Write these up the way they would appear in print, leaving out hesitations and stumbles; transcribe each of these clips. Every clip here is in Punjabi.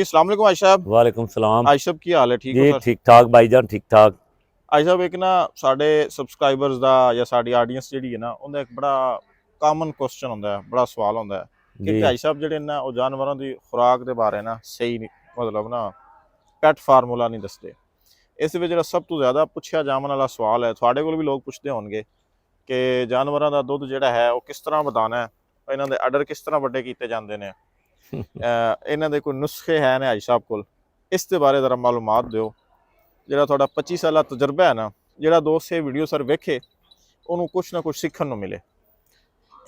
अस्सलाम वालेकुम आयशा। वालेकुम सलाम। आयशा की हाल है? ठीक जी हो सर? ठीक ठाक भाईजान, ठीक ठाक। आयशा एक ना साडे सबसक्राइबर्स दा या साडी ऑडियंस जिहड़ी है ना उहदा एक बड़ा कॉमन क्वेश्चन हुंदा है, बड़ा सवाल हुंदा है कि जी आयशा जिहड़े ना वो जानवरों की खुराक दे बारे ना सही नहीं, मतलब ना पैट फार्मूला नहीं दसदे। इस विच जिहड़ा सब तो ज़्यादा पुछया जावन वाला सवाल है, तुहाडे कोल भी लोग पुछदे होणगे कि जानवरों का दुध जिहड़ा है वो किस तरह वधाना है, इन्हां दे आर्डर किस तरह वड्डे कीते जांदे ने, इन्हां दे कोई नुस्खे है ने आयशा साहब कोल? इस दे बारे जरा मालूमात दिओ। ਜਿਹੜਾ ਤੁਹਾਡਾ 25 ਸਾਲਾ ਤਜਰਬਾ ਹੈ ਨਾ, ਜਿਹੜਾ ਦੋਸਤ ਇਹ ਵੀਡੀਓ ਸਰ ਵੇਖੇ ਉਹਨੂੰ ਕੁਛ ਨਾ ਕੁਛ ਸਿੱਖਣ ਨੂੰ ਮਿਲੇ।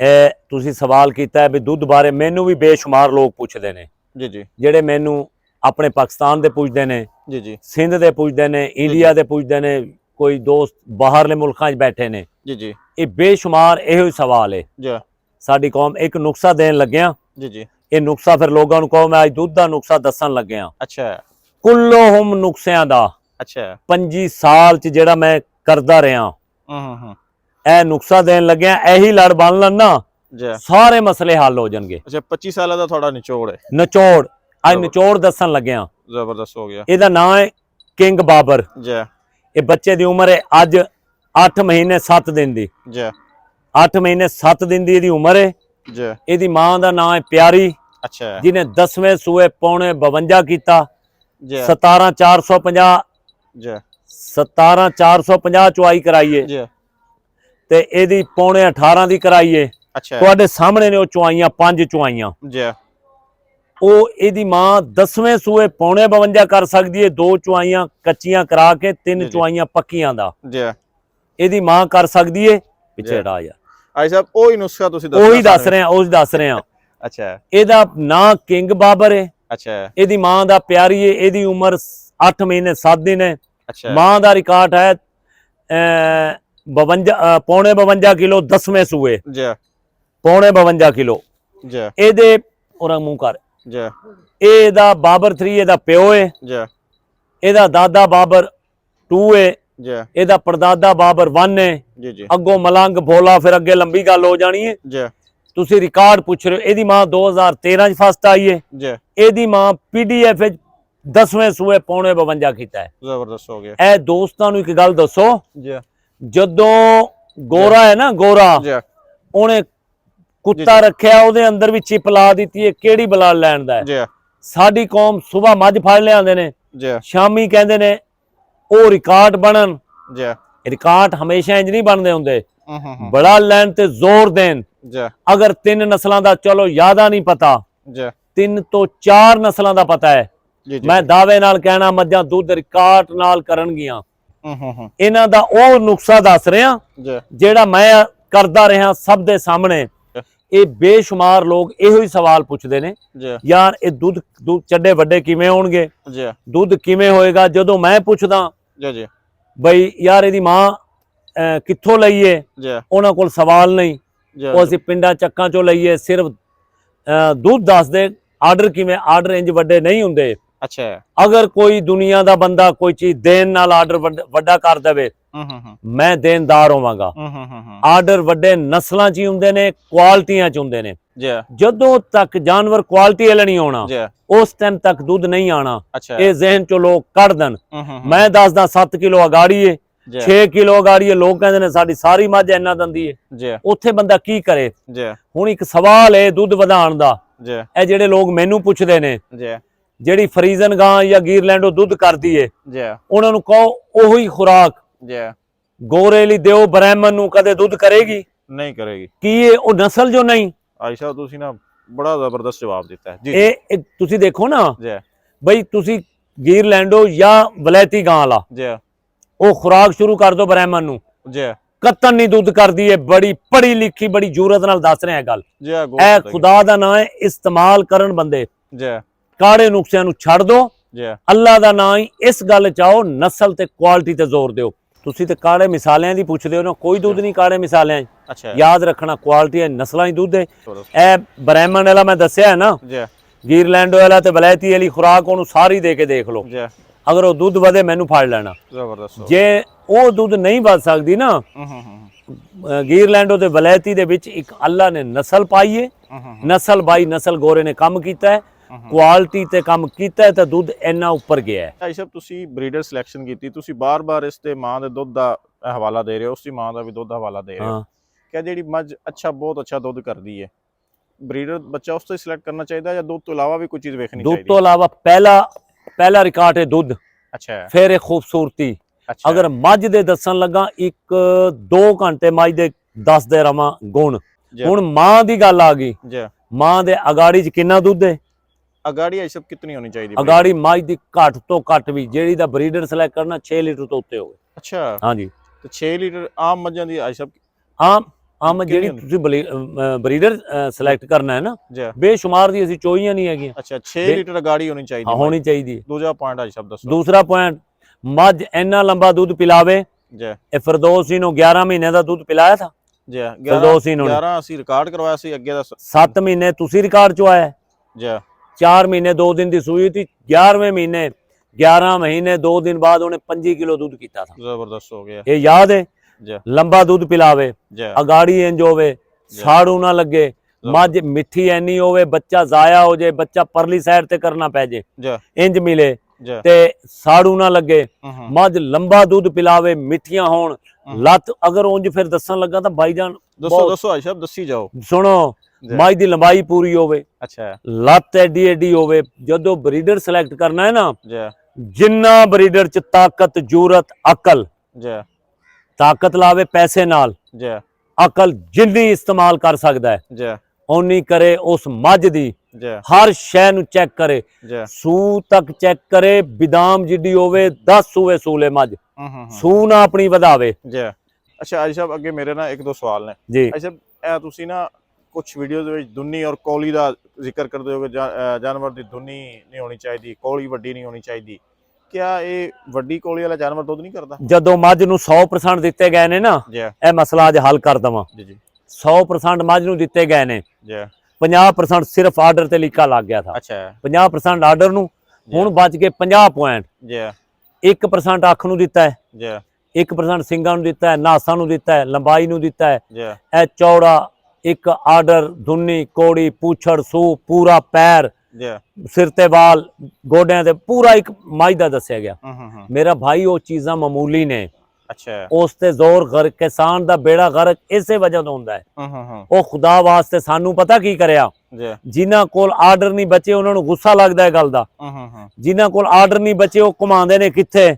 ਇਹ ਤੁਸੀਂ ਸਵਾਲ ਕੀਤਾ ਹੈ ਵੀ ਦੁੱਧ ਬਾਰੇ ਮੈਨੂੰ ਵੀ ਬੇਸ਼ੁਮਾਰ ਲੋਕ ਪੁੱਛਦੇ ਨੇ ਜੀ ਜੀ ਜਿਹੜੇ ਮੈਨੂੰ ਆਪਣੇ ਪਾਕਿਸਤਾਨ ਦੇ ਪੁੱਛਦੇ ਨੇ, ਜੀ ਜੀ ਸਿੰਧ ਦੇ ਪੁੱਛਦੇ ਨੇ, ਇੰਡੀਆ ਦੇ ਪੁੱਛਦੇ ਨੇ, ਕੋਈ ਦੋਸਤ ਬਾਹਰਲੇ ਮੁਲਕਾਂ 'ਚ ਬੈਠੇ ਨੇ। ਜੀ ਜੀ ਇਹ ਬੇਸ਼ੁਮਾਰ ਇਹੋ ਹੀ ਸਵਾਲ ਹੈ। ਜੀ ਸਾਡੀ ਕੌਮ ਇੱਕ ਨੁਕਸਾ ਦੇਣ ਲੱਗਿਆ, ਜੀ ਜੀ ਇਹ ਨੁਕਸਾ ਫਿਰ ਲੋਕਾਂ ਨੂੰ ਕਹੋ ਮੈਂ ਅੱਜ ਦੁੱਧ ਦਾ ਨੁਕਸਾ ਦੱਸਣ ਲੱਗਿਆ। ਅੱਛਾ ਕੁੱਲੋਹੁਮ ਨੁਕਸਿਆਂ ਦਾ ਅੱਛਾ 25 ਸਾਲ 'ਚ ਜਿਹੜਾ ਮੈਂ ਕਰਦਾ ਰਿਹਾ, ਹੂੰ ਇਹ ਨੁਕਸਾ ਦੇਣ ਲੱਗਿਆ। ਇਹੀ ਲੜ ਬਣ ਲੈਣ ਨਾ, ਜੀ ਸਾਰੇ ਮਸਲੇ ਹੱਲ ਹੋ ਜਾਣਗੇ। ਅੱਛਾ 25 ਸਾਲਾਂ ਦਾ ਤੁਹਾਡਾ ਨਿਚੋੜ ਹੈ? ਨਿਚੋੜ ਅੱਜ ਨਿਚੋੜ ਦੱਸਣ ਲੱਗਿਆ। ਜ਼ਬਰਦਸਤ ਹੋ ਗਿਆ। ਇਹਦਾ ਨਾਮ ਹੈ ਕਿੰਗ ਬਾਬਰ। ਜੀ ਇਹ ਬੱਚੇ ਦੀ ਉਮਰ ਹੈ ਅੱਜ 8 ਮਹੀਨੇ 7 ਦਿਨ ਦੀ। ਜੀ 8 ਮਹੀਨੇ 7 ਦਿਨ ਦੀ ਇਹਦੀ ਉਮਰ ਹੈ। ਜੀ ਇਹਦੀ ਮਾਂ ਦਾ ਨਾਮ ਹੈ ਪਿਆਰੀ, ਅੱਛਾ ਜਿਹਨੇ 10ਵੇਂ ਸੂਏ ਪੌਣੇ 52 ਕੀਤਾ। ਜੀ 17450 ਜੀ 17450 ਚੁਆਈ ਕਰਾਈਏ ਜੀ ਤੇ ਇਹਦੀ ਪੌਣੇ 18 ਦੀ ਕਰਾਈਏ। ਅੱਛਾ ਤੁਹਾਡੇ ਸਾਹਮਣੇ ਨੇ ਉਹ ਚੁਆਈਆਂ, 5 ਚੁਆਈਆਂ। ਜੀ ਉਹ ਇਹਦੀ ਮਾਂ 10ਵੇਂ ਸੂਏ ਪੌਣੇ 52 ਕਰ ਸਕਦੀ ਹੈ। 2 ਚੁਆਈਆਂ ਕੱਚੀਆਂ ਕਰਾ ਕੇ 3 ਚੁਆਈਆਂ ਪੱਕੀਆਂ ਦਾ ਜੀ ਇਹਦੀ ਮਾਂ ਕਰ ਸਕਦੀ ਹੈ। ਪਿੱਛੇ ਹਟਾ ਜਾ ਆਇਸ਼ਾ ਸਾਹਿਬ ਉਹੀ ਨੁਸਖਾ ਤੁਸੀਂ ਉਹੀ ਦੱਸ ਰਹੇ ਆ। ਅੱਛਾ ਇਹਦਾ ਨਾਂ ਕਿੰਗ ਬਾਬਰ ਹੈ। ਅੱਛਾ ਇਹਦੀ ਮਾਂ ਦਾ ਪਿਆਰੀ ਹੈ। ਇਹਦੀ ਉਮਰ 8 ਮਹੀਨੇ 7 ਦਿਨ ਹੈ। ਅੱਛਾ ਮਾਂ ਦਾ ਰਿਕਾਰਡ ਹੈ 52 ਪੌਣੇ 52 ਕਿਲੋ 10ਵੇਂ ਸੂਏ, ਜੀ ਪੌਣੇ 52 ਕਿਲੋ। ਜੀ ਇਹਦੇ ਉਹਦਾ ਮੂੰਹ ਕਰ। ਜੀ ਇਹਦਾ ਬਾਬਰ 3 ਇਹਦਾ ਪਿਓ ਹੈ। ਜੀ ਇਹਦਾ ਦਾਦਾ ਬਾਬਰ 2 ਹੈ। ਜੀ ਇਹਦਾ ਪੜਦਾਦਾ ਬਾਬਰ 1 ਹੈ। ਜੀ ਜੀ ਅੱਗੋਂ ਮਲੰਗ ਭੋਲਾ, ਫਿਰ ਅੱਗੇ ਲੰਬੀ ਗੱਲ ਹੋ ਜਾਣੀ ਹੈ। ਜੀ ਤੁਸੀਂ ਰਿਕਾਰਡ ਪੁੱਛ ਰਹੇ ਹੋ। ਇਹਦੀ ਮਾਂ 2013 ਚ ਫਸਟ ਆਈ ਹੈ। ਜੀ ਇਹਦੀ ਮਾਂ ਪੀਡੀਐਫ ਵਿੱਚ 10ਵੇਂ ਸੂਏ ਪੌਣੇ 52 ਕੀਤਾ ਹੈ। ਜ਼ਬਰਦਸਤ ਹੋ ਗਿਆ। ਇਹ ਦੋਸਤਾਂ ਨੂੰ ਇੱਕ ਗੱਲ ਦੱਸੋ, ਜੀ ਜਦੋਂ ਗੋਰਾ ਹੈ ਨਾ, ਗੋਰਾ ਜੀ ਉਹਨੇ ਕੁੱਤਾ ਰੱਖਿਆ, ਉਹਦੇ ਅੰਦਰ ਵੀ ਚਿਪ ਲਾ ਦਿੱਤੀ ਹੈ। ਕਿਹੜੀ ਬਲਾ ਲੈਣ ਦਾ ਹੈ? ਜੀ ਸਾਡੀ ਕੌਮ ਸਵੇਰ ਮੱਝ ਫੜ ਲਿਆਉਂਦੇ ਨੇ, ਜੀ ਸ਼ਾਮੀ ਕਹਿੰਦੇ ਨੇ ਉਹ ਰਿਕਾਰਡ ਬਣਨ। ਜੀ ਰਿਕਾਰਡ ਹਮੇਸ਼ਾ ਇੰਜ ਨਹੀਂ ਬਣਦੇ ਹੁੰਦੇ, ਹੂੰ ਬੜਾ ਲੈਣ ਤੇ ਜ਼ੋਰ ਦੇਣ। ਜੀ ਅਗਰ 3 ਨਸਲਾਂ ਦਾ ਚਲੋ ਜ਼ਿਆਦਾ ਨਹੀਂ ਪਤਾ, ਜੀ 3 ਤੋਂ 4 ਨਸਲਾਂ ਦਾ ਪਤਾ ਹੈ। ਜੀ ਮੈਂ ਦਾਅਵੇ ਨਾਲ ਕਹਿਣਾ ਮੱਝਾਂ ਦੁੱਧ ਰਿਕਾਰਡ ਨਾਲ ਕਰਨਗੀਆਂ। ਹੂੰ ਇਹਨਾਂ ਦਾ ਉਹ ਨੁਕਸਾ ਦੱਸ ਰਿਹਾ ਜੀ ਜਿਹੜਾ ਮੈਂ ਕਰਦਾ ਰਿਹਾ ਸਭ ਦੇ ਸਾਹਮਣੇ। ਇਹ ਬੇਸ਼ੁਮਾਰ ਲੋਕ ਇਹੋ ਹੀ ਸਵਾਲ ਪੁੱਛਦੇ ਨੇ, ਜੀ ਯਾਰ ਇਹ ਦੁੱਧ ਚੱਡੇ ਵੱਡੇ ਕਿਵੇਂ ਹੋਣਗੇ, ਜੀ ਦੁੱਧ ਕਿਵੇਂ ਹੋਏਗਾ? ਜਦੋਂ ਮੈਂ ਪੁੱਛਦਾ ਜੀ ਜੀ ਬਈ ਯਾਰ ਇਹਦੀ ਮਾਂ ਕਿੱਥੋਂ ਲਈਏ, ਜੀ ਉਹਨਾਂ ਕੋਲ ਸਵਾਲ ਨਹੀਂ। ਉਹ ਅਸੀਂ ਪਿੰਡਾਂ ਚੱਕਾਂ ਚੋਂ ਲਈਏ, ਸਿਰਫ ਦੁੱਧ ਦੱਸਦੇ। ਆਰਡਰ ਕਿਵੇਂ? ਆਰਡਰ ਇੰਜ ਵੱਡੇ ਨਹੀਂ ਹੁੰਦੇ। ਅੱਛਾ ਅਗਰ ਕੋਈ ਦੁਨੀਆ ਦਾ ਬੰਦਾ ਕੋਈ ਚੀਜ਼ ਦੇਣ ਨਾਲ ਆਰਡਰ ਵੱਡਾ ਕਰ ਦੇਵੇ, ਮੈਂ ਦੇਣਦਾਰ ਹੋਵਾਂਗਾ। ਆਰਡਰ ਵੱਡੇ ਨਸਲਾਂ 'ਚ ਹੀ ਹੁੰਦੇ ਨੇ, ਕੁਆਲਿਟੀਆਂ 'ਚ ਹੁੰਦੇ ਨੇ। ਜੀ ਜਦੋਂ ਤੱਕ ਜਾਨਵਰ ਕੁਆਲਿਟੀ ਵਾਲਾ ਨਹੀਂ ਹੋਣਾ, ਜੀ ਉਸ ਟਾਈਮ ਤੱਕ ਦੁੱਧ ਨਹੀਂ ਆਣਾ। ਅੱਛਾ ਇਹ ਜ਼ਿਹਨ 'ਚੋਂ ਲੋਕ ਕੱਢ ਦੇਣ। ਮੈਂ ਦੱਸਦਾ 7 ਕਿਲੋ ਅਗਾੜੀ ਏ, 6 ਕਿਲੋ ਅਗਾੜੀ ਏ। ਲੋਕ ਕਹਿੰਦੇ ਨੇ ਸਾਡੀ ਸਾਰੀ ਮੱਝ ਇੰਨਾ ਦਿੰਦੀ ਏ। ਜੀ ਉੱਥੇ ਬੰਦਾ ਕੀ ਕਰੇ? ਜੀ ਹੁਣ ਇੱਕ ਸਵਾਲ ਏ ਦੁੱਧ ਵਧਾਉਣ ਦਾ। ਜੀ ਇਹ ਜਿਹੜੇ ਲੋਕ ਮੈਨੂੰ ਪੁੱਛਦੇ ਨੇ, ਜੀ ਜਿਹੜੀ ਫਰੀਜ਼ਨ ਗਾਂ ਜਾਂ ਗੀਰਲੈਂਡੋ ਦੁੱਧ ਕਰਦੀ ਏ, ਜੀ ਉਹਨਾਂ ਨੂੰ ਕਹੋ ਉਹੀ ਖੁਰਾਕ ਜੀ ਗੋਰੇ ਲਈ ਦਿਓ, ਬ੍ਰਾਹਮਣ ਨੂੰ ਕਦੇ ਦੁੱਧ ਕਰੇਗੀ? ਨਹੀਂ ਕਰੇਗੀ। ਕੀ ਇਹ ਉਹ ਨਸਲ ਜੋ ਨਹੀਂ? ਆਇਸ਼ਾ ਤੁਸੀਂ ਨਾ ਬੜਾ ਜ਼ਬਰਦਸਤ ਜਵਾਬ ਦਿੱਤਾ ਹੈ। ਜੀ ਇਹ ਤੁਸੀਂ ਦੇਖੋ ਨਾ ਜੀ ਬਈ, ਤੁਸੀਂ ਗੀਰਲੈਂਡੋ ਜਾਂ ਵਲੈਤੀ ਗਾਂ ਵਾਲਾ ਜੀ ਉਹ ਖੁਰਾਕ ਸ਼ੁਰੂ ਕਰ ਦੋ ਬ੍ਰਾਹਮਣ ਨੂੰ, ਜੀ ਕਤਨ ਨਹੀਂ ਦੁੱਧ ਕਰਦੀ ਏ। ਬੜੀ ਪੜ੍ਹੀ ਲਿਖੀ, ਬੜੀ ਜੁਰਤ ਨਾਲ ਦੱਸ ਰਿਹਾ ਗੱਲ। ਜੀ ਇਹ ਖੁਦਾ ਦਾ ਨਾਂ ਹੈ, ਇਸਤੇਮਾਲ ਕਰਨ ਬੰਦੇ। ਜੀ ਕਾੜੇ ਨੁਕਸਿਆਂ ਨੂੰ ਛੱਡ ਦੋ, ਜੀ ਅੱਲਾ ਦਾ ਨਾਂ ਹੀ ਇਸ ਗੱਲ ਚ ਆਓ, ਨਸਲ ਤੇ ਕੁਆਲਿਟੀ ਤੇ ਜ਼ੋਰ ਦਿਓ। ਤੁਸੀਂ ਤੇ ਕਾੜੇ ਮਿਸਾਲਿਆਂ ਦੀ ਪੁੱਛਦੇ ਹੋ ਨਾ, ਕੋਈ ਦੁੱਧ ਨਹੀਂ ਕਾੜੇ ਮਿਸਾਲਿਆਂ 'ਚ। ਅੱਛਾ ਯਾਦ ਰੱਖਣਾ, ਕੁਆਲਿਟੀ ਹੈ, ਨਸਲਾਂ ਹੀ ਦੁੱਧ ਹੈ। ਇਹ ਬ੍ਰਾਹਮਣ ਵਾਲਾ ਮੈਂ ਦੱਸਿਆ ਹੈ ਨਾ, ਜੀ ਗੀਰਲੈਂਡ ਵਾਲਾ ਤੇ ਵਲੈਤੀ ਵਾਲੀ ਖੁਰਾਕ ਉਹਨੂੰ ਸਾਰੀ ਦੇ ਕੇ ਦੇਖ ਲਓ। ਜੀ ਅਗਰ ਉਹ ਦੁੱਧ ਵਧੇ ਮੈਨੂੰ ਫੜ ਲੈਣਾ। ਜ਼ਬਰਦਸਤ। ਜੇ ਉਹ ਦੁੱਧ ਨਹੀਂ ਵੱਧ ਸਕਦੀ ਨਾ, ਗੀਰਲੈਂਡੋ ਤੇ ਵਲੈਤੀ ਦੇ ਵਿੱਚ ਇੱਕ ਅੱਲਾ ਨੇ ਨਸਲ ਪਾਈ ਹੈ। ਨਸਲ ਬਾਈ ਨਸਲ ਗੋਰੇ ਨੇ ਕੰਮ ਕੀਤਾ ਹੈ। ਕੁਆਲਿਟੀ ਤੇ ਕੰਮ ਕੀਤਾ ਹੈ ਤਾਂ ਦੁੱਧ ਇੰਨਾ ਉੱਪਰ ਗਿਆ ਹੈ। ਭਾਈ ਸਾਹਿਬ ਤੁਸੀਂ ਬਰੀਡਰ ਸਿਲੈਕਸ਼ਨ ਕੀਤੀ, ਤੁਸੀਂ ਬਾਰ-ਬਾਰ ਇਸ ਤੇ ਮਾਂ ਦੇ ਦੁੱਧ ਦਾ ਹਵਾਲਾ ਦੇ ਰਹੇ ਹੋ, ਉਸਦੀ ਮਾਂ ਦਾ ਵੀ ਦੁੱਧ ਦਾ ਹਵਾਲਾ ਦੇ ਰਹੇ ਹੋ ਹਾਂ ਕਿ ਜਿਹੜੀ ਮੱਝ ਬਹੁਤ ਅੱਛਾ ਦੁੱਧ ਕਰਦੀ ਹੈ, ਬਰੀਡਰ ਬੱਚਾ ਉਸ ਤੋਂ ਸਿਲੈਕਟ ਕਰਨਾ ਚਾਹੀਦਾ ਜਾਂ ਦੁੱਧ ਤੋਂ ਇਲਾਵਾ ਵੀ ਕੋਈ ਚੀਜ਼ ਵੇਖਣੀ ਦੁੱਧ ਚਾਹੀਦੀ ਤੋਂ ਇਲਾਵਾ ਪਹਿਲਾ ਰਿਕਾਰਡ ਹੈ ਦੁੱਧ, ਅੱਛਾ ਫਿਰ ਇਹ ਖੂਬਸੂਰਤੀ। ਅੱਛਾ ਅਗਰ ਮੱਝ ਦੇ ਦੱਸਣ ਲੱਗਾ 1-2 ਘੰਟੇ ਮੱਝ ਦੇ ਦੱਸਦੇ ਰਵਾਂ ਗੁਣ। ਜੀ ਹੁਣ ਮਾਂ ਦੀ ਗੱਲ ਆ ਗਈ, ਜੀ ਮਾਂ ਦੇ ਅਗਾੜੀ 'ਚ ਕਿੰਨਾ ਦੁੱਧ ਹੈ? ਅਗਾੜੀ ਇਹ ਸਭ ਕਿਤਨੀ ਹੋਣੀ ਚਾਹੀਦੀ ਅਗਾੜੀ ਮੱਝ ਦੀ ਘੱਟ ਤੋਂ ਘੱਟ ਵੀ ਜਿਹੜੀ ਦਾ ਬਰੀਡਰ ਸਿਲੈਕਟ ਕਰਨਾ 6 ਲੀਟਰ ਤੋਂ ਉੱਤੇ ਹੋਵੇ। ਅੱਛਾ ਹਾਂਜੀ ਤੇ 6 ਲੀਟਰ ਆਮ ਮੱਝਾਂ ਦੀ ਇਹ ਸਭ ਆਮ ਜਿਹੜੀ ਤੁਸੀਂ ਬਰੀਡਰ ਸਿਲੈਕਟ ਕਰਨਾ ਹੈ ਨਾ, ਜੀ ਬੇਸ਼ੁਮਾਰ ਦੀ ਅਸੀਂ ਚੋਈਆਂ ਨਹੀਂ ਹੈਗੀਆਂ। ਅੱਛਾ 6 ਲੀਟਰ ਅਗਾੜੀ ਹੋਣੀ ਚਾਹੀਦੀ ਹੋਣੀ ਚਾਹੀਦੀ ਹੈ। ਦੂਜਾ ਪੁਆਇੰਟ ਅੱਜ ਸਭ ਦੱਸੋ। ਦੂਸਰਾ ਪੁਆਇੰਟ, ਮੱਝ ਇੰਨਾ ਲੰਬਾ ਦੁੱਧ ਪਿਲਾਵੇ। ਜੀ ਇਹ ਫਿਰਦੌਸੀ ਨੂੰ 11 ਮਹੀਨੇ ਦਾ ਦੁੱਧ ਪਿਲਾਇਆ ਥਾ। ਜੀ ਫਿਰਦੌਸੀ ਨੂੰ 11 ਅਸੀਂ ਰਿਕਾਰਡ ਕਰਵਾਇਆ ਸੀ, ਅੱਗੇ ਦਾ 7 ਮਹੀਨੇ ਤੁਸੀਂ ਰਿਕਾਰਡ ਚ ਆਇਆ। ਜੀ 4 ਮਹੀਨੇ 2 ਦਿਨ ਦੀ ਸੂਈ थी। 11वें महीने 11 महीने 2 दिन बाद उन्हें 25 किलो दूध किया था। जबरदस्त हो गया। ये याद है? जी लंबा दूध पिलावे, जी अगाड़ी इंज होवे, साड़ू ना लगे, मझ मिठी ऐनी होवे, बच्चा जाया हो जाए, बच्चा परली साइड ते करना पै जे, जी इंज मिले जी ते साड़ू ना लगे, मझ लंबा दूध पिलावे, मिठियां होण, लत अगर उंज फिर दसन लगा तो भाईजान दसो दसो आई साहब दसी जाओ। सुनो, मझ दी लंबाई पूरी होवे, अच्छा लत एडी एडी होवे। जदों ब्रीडर सिलेक्ट करना है ना, जी जिन्ना ब्रीडर च ताकत, जूरत, अकल, जी ताकत लावे पैसे नाल, जी अकल जिन्नी इस्तेमाल कर सकदा है जी उन्नी करे। उस मझ दी जी हर शै नू चेक करे, जी सू तक चेक करे, बिदाम जिड्डी होवे 10 सूए सूले मझ, सू ना अपनी वधावे। जी अच्छा आई साहब अगे मेरे ना एक दो सवाल ने जी। आई साहब ਇਹ ਤੁਸੀਂ ਨਾ ਕੁਝ ਵੀਡੀਓਜ਼ ਵਿੱਚ ਦੁੰਨੀ ਔਰ ਕੌਲੀ ਦਾ ਜ਼ਿਕਰ ਕਰਦੇ ਹੋ ਕਿ ਜਾਨਵਰ ਦੀ ਦੁੰਨੀ ਨਹੀਂ ਹੋਣੀ ਚਾਹੀਦੀ, ਕੌਲੀ ਵੱਡੀ ਨਹੀਂ ਹੋਣੀ ਚਾਹੀਦੀ। ਕਿਆ ਇਹ ਵੱਡੀ ਕੌਲੀ ਵਾਲਾ ਜਾਨਵਰ ਦੁੱਧ ਨਹੀਂ ਕਰਦਾ? ਜਦੋਂ ਮੱਝ ਨੂੰ 100% ਦਿੱਤੇ ਗਏ ਨੇ ਨਾ, ਜੀ ਇਹ ਮਸਲਾ ਅੱਜ ਹੱਲ ਕਰ ਦਵਾਂ। ਜੀ ਜੀ 100% ਮੱਝ ਨੂੰ ਦਿੱਤੇ ਗਏ ਨੇ, ਜੀ 50% ਸਿਰਫ ਆਰਡਰ ਤੇ ਲਿਖਾ ਲੱਗ ਗਿਆ ਥਾ। ਅੱਛਾ 50% ਆਰਡਰ ਨੂੰ, ਹੁਣ ਬਚ ਗਏ 50 ਪੁਆਇੰਟ। ਜੀ 1% ਅੱਖ ਨੂੰ ਦਿੱਤਾ ਹੈ, ਜੀ 1% ਸਿੰਗਾਂ ਨੂੰ ਦਿੱਤਾ ਹੈ, ਨਾਸਾਂ ਨੂੰ ਦਿੱਤਾ ਹੈ, ਲੰਬਾਈ ਨੂੰ ਦਿੱਤਾ ਹੈ। ਜੀ ਇਹ ਚੌੜਾ ਇੱਕ ਆਰਡਰ, ਧੁੰਨੀ, ਕੋੜੀ, ਪੂਛੜ, ਸੂ, ਪੂਰਾ ਪੈਰ, ਜੀ ਸਿਰ ਤੇ ਵਾਲ, ਗੋਡਿਆਂ ਤੇ ਪੂਰਾ ਇੱਕ ਮੱਝ ਦਾ ਦੱਸਿਆ ਗਿਆ। ਮੇਰਾ ਭਾਈ ਉਹ ਚੀਜ਼ਾਂ ਮਾਮੂਲੀ ਨੇ, ਅੱਛਾ ਉਸ ਤੇ ਜ਼ੋਰ ਗਰਕ, ਕਿਸਾਨ ਦਾ ਬੇੜਾ ਗਰਕ ਇਸੇ ਵਜ੍ਹਾ ਤੋਂ ਹੁੰਦਾ ਹੈ। ਉਹ ਖੁਦਾ ਵਾਸਤੇ ਸਾਨੂੰ ਪਤਾ ਕੀ ਕਰਿਆ, ਜੀ ਜਿਨ੍ਹਾਂ ਕੋਲ ਆਰਡਰ ਨਹੀਂ ਬਚੇ ਉਹਨਾਂ ਨੂੰ ਗੁੱਸਾ ਲੱਗਦਾ ਹੈ ਗੱਲ ਦਾ। ਜਿਨ੍ਹਾਂ ਕੋਲ ਆਰਡਰ ਨਹੀਂ ਬਚੇ ਉਹ ਘੁਮਾਉਂਦੇ ਨੇ ਕਿੱਥੇ,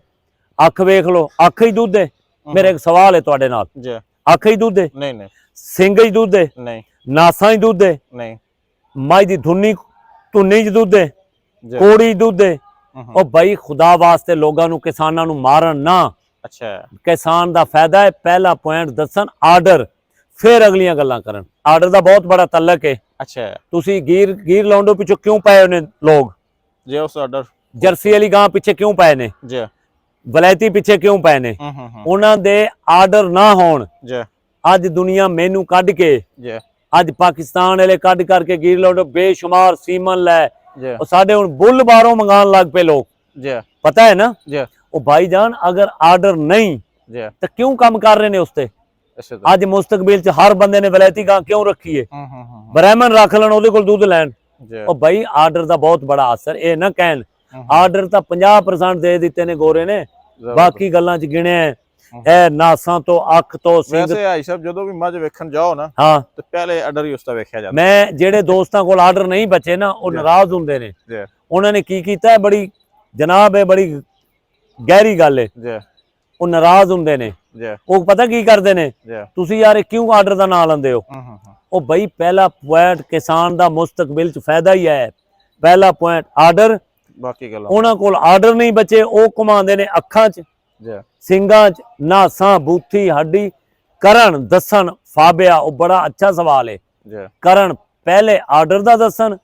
ਅੱਖ ਵੇਖ ਲੋ, ਅੱਖ ਹੀ ਦੁੱਧ ਹੈ। ਮੇਰਾ ਇੱਕ ਸਵਾਲ ਹੈ ਤੁਹਾਡੇ ਨਾਲ, ਜੀ ਅੱਖ ਹੀ ਦੁੱਧ ਹੈ? ਨਹੀਂ ਨਹੀਂ ਸਿੰਘ ਹੀ ਦੁੱਧ ਹੈ? ਨਹੀਂ ਨਾਸਾਂ ਹੀ ਦੁੱਧ ਹੈ? ਨਹੀਂ ਮੱਝ ਦੀ ਧੁੰਨੀ ਚ ਦੁੱਧ ਹੈ, ਜੀ ਕੋੜੀ ਦੁੱਧ ਹੈ। ਉਹ ਭਾਈ ਖੁਦਾ ਵਾਸਤੇ ਲੋਕਾਂ ਨੂੰ, ਕਿਸਾਨਾਂ ਨੂੰ ਮਾਰਨ ਨਾ। ਅੱਛਾ ਕਿਸਾਨ ਦਾ ਫਾਇਦਾ ਹੈ। ਪਹਿਲਾ ਪੁਆਇੰਟ ਦੱਸਣ ਆਰਡਰ, ਫਿਰ ਅਗਲੀਆਂ ਗੱਲਾਂ ਕਰਨ। ਆਰਡਰ ਦਾ ਬਹੁਤ ਬੜਾ ਤਲਕ ਹੈ। ਅੱਛਾ ਤੁਸੀਂ ਗੀਰ ਲੌਂਡੋ ਪਿੱਛੇ ਕਿਉਂ ਪਏ ਨੇ ਲੋਕ? ਜੀ ਉਸ ਆਰਡਰ ਜਰਸੀ ਵਾਲੀ ਗਾਂ ਪਿੱਛੇ ਕਿਉਂ ਪਏ ਨੇ? ਜੀ ਵਲੈਤੀ ਪਿੱਛੇ ਕਿਉਂ ਪਏ ਨੇ? ਉਹਨਾਂ ਦੇ ਆਰਡਰ ਨਾ ਹੋਣ, ਜੀ ਅੱਜ ਦੁਨੀਆ ਮੈਨੂੰ ਕੱਢ ਕੇ, ਜੀ ਅੱਜ ਪਾਕਿਸਤਾਨ ਵਾਲੇ ਕੱਢ ਕਰਕੇ ਗੀਰ ਲੌਂਡੋ ਬੇਸ਼ੁਮਾਰ ਸੀਮਨ ਲੈ, ਜੀ ਉਹ ਸਾਡੇ ਹੁਣ ਬੁੱਲ ਬਾਹਰੋਂ ਮੰਗਾਉਣ ਲੱਗ ਪਏ ਲੋਕ। ਜੀ ਪਤਾ ਹੈ ਨਾ? ਜੀ ਉਹ ਭਾਈਜਾਨ ਅਗਰ ਆਰਡਰ ਨਹੀਂ ਜੀ ਤਾਂ ਕਿਉਂ ਕੰਮ ਕਰ ਰਹੇ ਨੇ ਉਸ ਤੇ? ਅੱਛਾ ਤਾਂ ਅੱਜ ਮੁਸਤਕਬਲ ਚ ਹਰ ਬੰਦੇ ਨੇ ਵਲੈਤੀ ਗਾਂ ਕਿਉਂ ਰੱਖੀ ਹੈ? ਬ੍ਰਾਹਮਣ ਰੱਖ ਲੈਣ, ਉਹਦੇ ਕੋਲ ਦੁੱਧ ਲੈਣ। ਜੀ ਉਹ ਭਾਈ ਆਰਡਰ ਦਾ ਬਹੁਤ ਬੜਾ ਅਸਰ। ਇਹ ਨਾ ਕਹਿਣ ਆਰਡਰ ਤਾਂ 50% ਦੇ ਦਿੱਤੇ ਨੇ ਗੋਰੇ ਨੇ, ਬਾਕੀ ਗੱਲਾਂ ਚ ਗਿਣਿਆ ਇਹ ਨਾਸਾਂ ਤੋਂ, ਅੱਖ ਤੋਂ, ਸਿੰਘ। ਵੈਸੇ ਆਈ ਸਾਹਿਬ ਜਦੋਂ ਵੀ ਮੱਝ ਵੇਖਣ ਜਾਓ ਨਾ, ਹਾਂ ਤੇ ਪਹਿਲੇ ਆਰਡਰ ਹੀ ਉਸਦਾ ਵੇਖਿਆ ਜਾਂਦਾ। ਮੈਂ ਜਿਹੜੇ ਦੋਸਤਾਂ ਕੋਲ ਆਰਡਰ ਨਹੀਂ ਬਚੇ ਨਾ, ਉਹ ਨਾਰਾਜ਼ ਹੁੰਦੇ ਨੇ। ਜੀ ਉਹਨਾਂ ਨੇ ਕੀ ਕੀਤਾ ਹੈ, ਬੜੀ ਜਨਾਬ ਹੈ, ਬੜੀ ਗਹਿਰੀ ਗੱਲ ਹੈ। ਜੀ ਉਹ ਨਾਰਾਜ਼ ਹੁੰਦੇ ਨੇ। ਜੀ ਉਹ ਪਤਾ ਕੀ ਕਰਦੇ ਨੇ, ਜੀ ਤੁਸੀਂ ਯਾਰ ਇਹ ਕਿਉਂ ਆਰਡਰ ਦਾ ਨਾਂ ਲੈਂਦੇ ਹੋ? ਉਹ ਬਈ ਪਹਿਲਾ ਪੁਆਇੰਟ ਕਿਸਾਨ ਦਾ ਮੁਸਤਕਬਲ ਚ ਫਾਇਦਾ ਹੀ ਹੈ। ਪਹਿਲਾ ਪੁਆਇੰਟ ਆਰਡਰ। ਬਾਕੀ ਗੱਲਾਂ ਉਹਨਾਂ ਕੋਲ ਆਰਡਰ ਨਹੀਂ ਬਚੇ, ਉਹ ਘੁਮਾਉਂਦੇ ਨੇ ਅੱਖਾਂ 'ਚ, ਜੀ ਸਿੰਘਾਂ 'ਚ, ਨਾਸਾਂ, ਬੂਥੀ, ਹੱਡੀ। ਕਰਨ ਦੱਸਣ ਫਾਬਿਆ, ਉਹ ਬੜਾ ਅੱਛਾ ਸਵਾਲ ਹੈ। ਜੀ ਕਰਨ ਪਹਿਲੇ ਆਰਡਰ ਦਾ ਦੱਸਣ,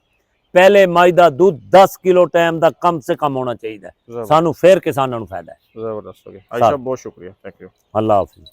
ਪਹਿਲੇ ਮੱਝ ਦਾ ਦੁੱਧ 10 ਕਿਲੋ ਟਾਈਮ ਦਾ ਕਮ ਸੇ ਕਮ ਹੋਣਾ ਚਾਹੀਦਾ। ਸਾਨੂੰ ਫਿਰ ਕਿਸਾਨਾਂ ਨੂੰ ਫਾਇਦਾ ਹੈ। ਜ਼ਬਰਦਸਤ ਹੋ ਗਿਆ। ਆਈ ਸਾਹਿਬ ਬਹੁਤ ਸ਼ੁਕਰੀਆ, ਥੈਂਕ ਯੂ। Allah Hafiz.